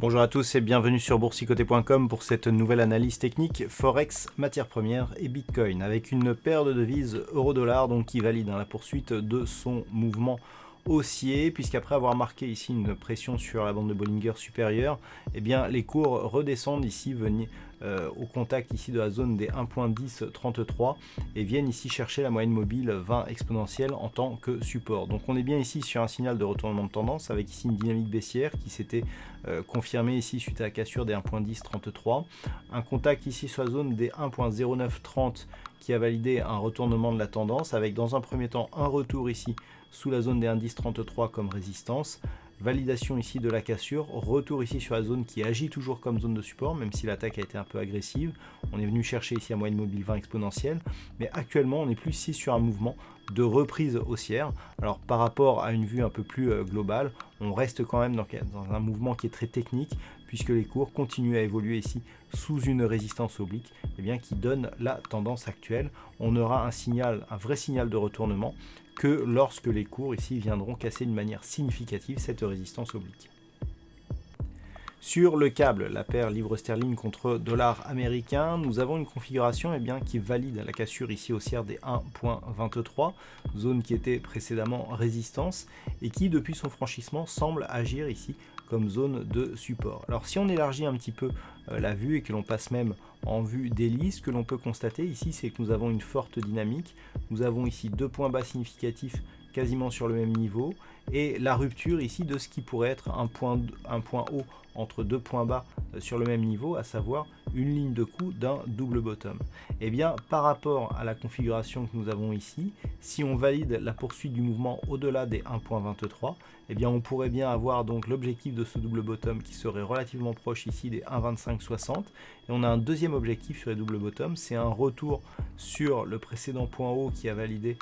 Bonjour à tous et bienvenue sur boursicoté.com pour cette nouvelle analyse technique Forex, matières premières et Bitcoin avec une paire de devises euro-dollar donc qui valide la poursuite de son mouvement haussier, puisqu'après avoir marqué ici une pression sur la bande de Bollinger supérieure, eh bien les cours redescendent ici, au contact ici de la zone des 1.1033 et viennent ici chercher la moyenne mobile 20 exponentielle en tant que support. Donc on est bien ici sur un signal de retournement de tendance avec ici une dynamique baissière qui s'était confirmée ici suite à la cassure des 1.1033, un contact ici sur la zone des 1.0930 qui a validé un retournement de la tendance avec dans un premier temps un retour ici sous la zone des 1.1033 comme résistance, validation ici de la cassure, retour ici sur la zone qui agit toujours comme zone de support, même si l'attaque a été un peu agressive. On est venu chercher ici la moyenne mobile 20 exponentielle, mais actuellement on est plus ici sur un mouvement de reprise haussière. Alors par rapport à une vue un peu plus globale, on reste quand même dans un mouvement qui est très technique, puisque les cours continuent à évoluer ici sous une résistance oblique, qui donne la tendance actuelle. On aura un vrai signal de retournement que lorsque les cours ici viendront casser de manière significative cette résistance oblique. Sur le câble, la paire livre sterling contre dollar américain, nous avons une configuration qui valide la cassure ici haussière des 1.23, zone qui était précédemment résistance et qui depuis son franchissement semble agir ici comme zone de support. Alors si on élargit un petit peu la vue et que l'on passe même en vue d'hélice, ce que l'on peut constater ici c'est que nous avons une forte dynamique, nous avons ici deux points bas significatifs quasiment sur le même niveau et la rupture ici de ce qui pourrait être un point haut entre deux points bas sur le même niveau, à savoir une ligne de coup d'un double bottom. Et bien par rapport à la configuration que nous avons ici, si on valide la poursuite du mouvement au-delà des 1.23, on pourrait bien avoir donc l'objectif de ce double bottom qui serait relativement proche ici des 1.2560 et on a un deuxième objectif sur les double bottom, c'est un retour sur le précédent point haut qui a validé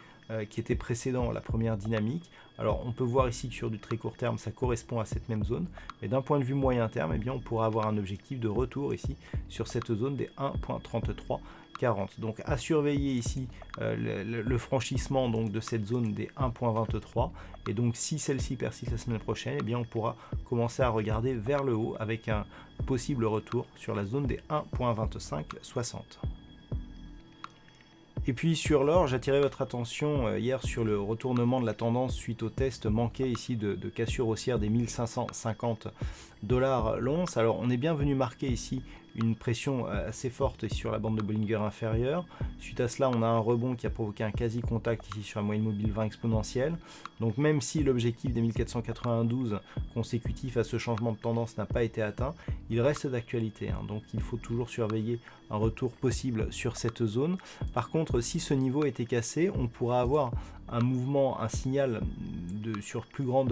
qui était précédent la première dynamique. Alors on peut voir ici que sur du très court terme ça correspond à cette même zone, mais d'un point de vue moyen terme on pourra avoir un objectif de retour ici sur cette zone des 1.3340. Donc à surveiller ici le franchissement donc de cette zone des 1.23 et donc si celle-ci persiste la semaine prochaine, on pourra commencer à regarder vers le haut avec un possible retour sur la zone des 1.2560. Et puis sur l'or, j'attirais votre attention hier sur le retournement de la tendance suite au test manqué ici de cassure haussière des 1550 $ l'once. Alors on est bien venu marquer ici une pression assez forte sur la bande de Bollinger inférieure. Suite à cela, on a un rebond qui a provoqué un quasi-contact ici sur la moyenne mobile 20 exponentielle. Donc même si l'objectif des 1492 consécutif à ce changement de tendance n'a pas été atteint, il reste d'actualité. Donc il faut toujours surveiller un retour possible sur cette zone. Par contre, si ce niveau était cassé, on pourra avoir un mouvement, un signal sur plus grand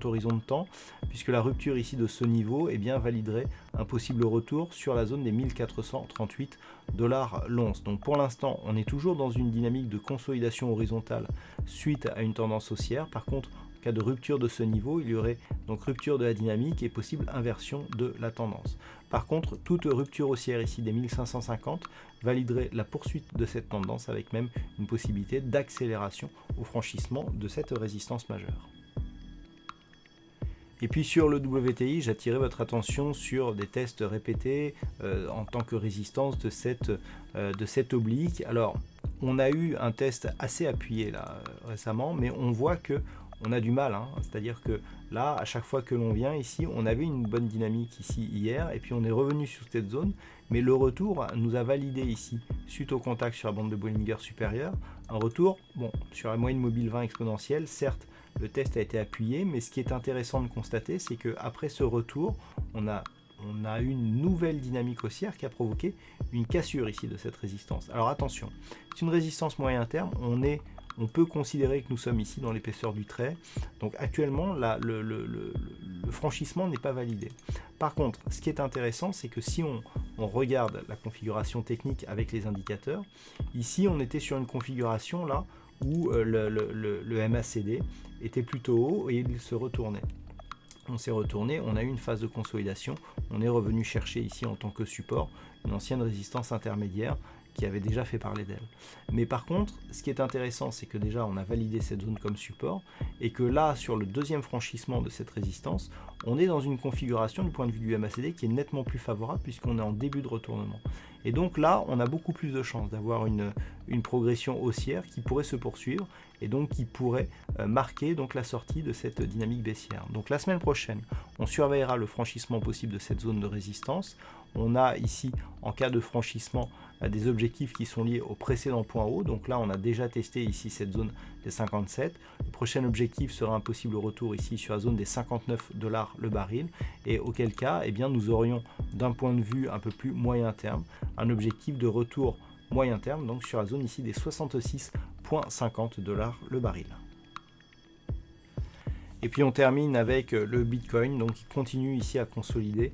horizon de temps, puisque la rupture ici de ce niveau validerait un possible retour sur la zone des 1438 $ l'once. Donc pour l'instant, on est toujours dans une dynamique de consolidation horizontale suite à une tendance haussière. Par contre, en cas de rupture de ce niveau, il y aurait donc rupture de la dynamique et possible inversion de la tendance. Par contre, toute rupture haussière ici des 1550 validerait la poursuite de cette tendance avec même une possibilité d'accélération au franchissement de cette résistance majeure. Et puis sur le WTI, j'attirais votre attention sur des tests répétés en tant que résistance de cette oblique. Alors, on a eu un test assez appuyé là récemment, mais on voit que on a du mal, c'est-à-dire que là, à chaque fois que l'on vient ici, on avait une bonne dynamique ici hier, et puis on est revenu sur cette zone, mais le retour nous a validé ici, suite au contact sur la bande de Bollinger supérieure, un retour, sur la moyenne mobile 20 exponentielle, certes, le test a été appuyé, mais ce qui est intéressant de constater, c'est qu'après ce retour, on a une nouvelle dynamique haussière qui a provoqué une cassure ici de cette résistance. Alors attention, c'est une résistance moyen terme, on peut considérer que nous sommes ici dans l'épaisseur du trait. Donc actuellement, là, le franchissement n'est pas validé. Par contre, ce qui est intéressant, c'est que si on regarde la configuration technique avec les indicateurs, ici on était sur une configuration là où le MACD était plutôt haut et il se retournait. On s'est retourné, on a eu une phase de consolidation, on est revenu chercher ici en tant que support une ancienne résistance intermédiaire qui avait déjà fait parler d'elle. Mais par contre, ce qui est intéressant, c'est que déjà on a validé cette zone comme support et que là, sur le deuxième franchissement de cette résistance, on est dans une configuration du point de vue du MACD qui est nettement plus favorable puisqu'on est en début de retournement. Et donc là, on a beaucoup plus de chances d'avoir une progression haussière qui pourrait se poursuivre et donc qui pourrait marquer donc la sortie de cette dynamique baissière. Donc la semaine prochaine, on surveillera le franchissement possible de cette zone de résistance. On a ici, en cas de franchissement, des objectifs qui sont liés au précédent point haut. Donc là, on a déjà testé ici cette zone des 57. Le prochain objectif sera un possible retour ici sur la zone des 59 $ le baril. Et auquel cas, eh bien, nous aurions d'un point de vue un peu plus moyen terme, un objectif de retour moyen terme, donc sur la zone ici des 66,50 $ le baril. Et puis on termine avec le Bitcoin, donc qui continue ici à consolider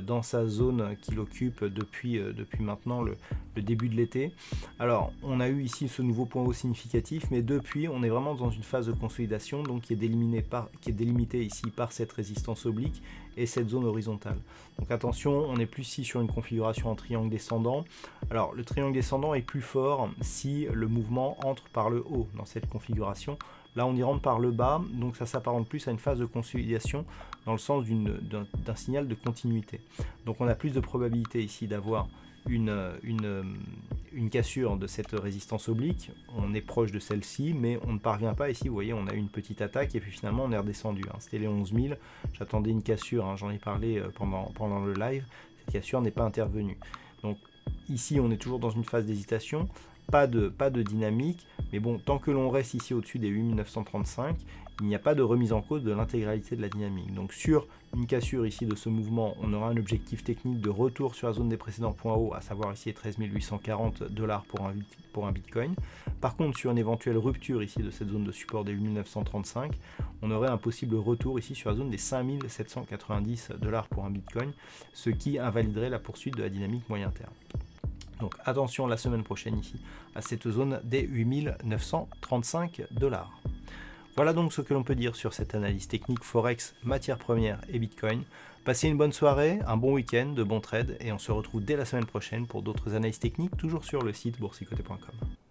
dans sa zone qu'il occupe depuis maintenant le début de l'été. Alors on a eu ici ce nouveau point haut significatif, mais depuis on est vraiment dans une phase de consolidation donc qui est délimitée ici par cette résistance oblique et cette zone horizontale. Donc attention, on est plus ici sur une configuration en triangle descendant. Alors le triangle descendant est plus fort si le mouvement entre par le haut dans cette configuration. Là, on y rentre par le bas, donc ça s'apparente plus à une phase de consolidation dans le sens d'un signal de continuité. Donc on a plus de probabilité ici d'avoir une cassure de cette résistance oblique. On est proche de celle-ci, mais on ne parvient pas ici. Vous voyez, on a eu une petite attaque et puis finalement on est redescendu. C'était les 11 000. J'attendais une cassure, j'en ai parlé pendant le live. Cette cassure n'est pas intervenue. Donc ici, on est toujours dans une phase d'hésitation. Pas de dynamique, mais bon, tant que l'on reste ici au-dessus des 8935, il n'y a pas de remise en cause de l'intégralité de la dynamique. Donc sur une cassure ici de ce mouvement, on aura un objectif technique de retour sur la zone des précédents points hauts, à savoir ici les 13 840 $ pour un Bitcoin. Par contre, sur une éventuelle rupture ici de cette zone de support des 8935, on aurait un possible retour ici sur la zone des 5 790 $ pour un Bitcoin, ce qui invaliderait la poursuite de la dynamique moyen terme. Donc attention la semaine prochaine ici à cette zone des 8935 $. Voilà donc ce que l'on peut dire sur cette analyse technique Forex, matières premières et Bitcoin. Passez une bonne soirée, un bon week-end, de bons trades et on se retrouve dès la semaine prochaine pour d'autres analyses techniques toujours sur le site boursicoté.com.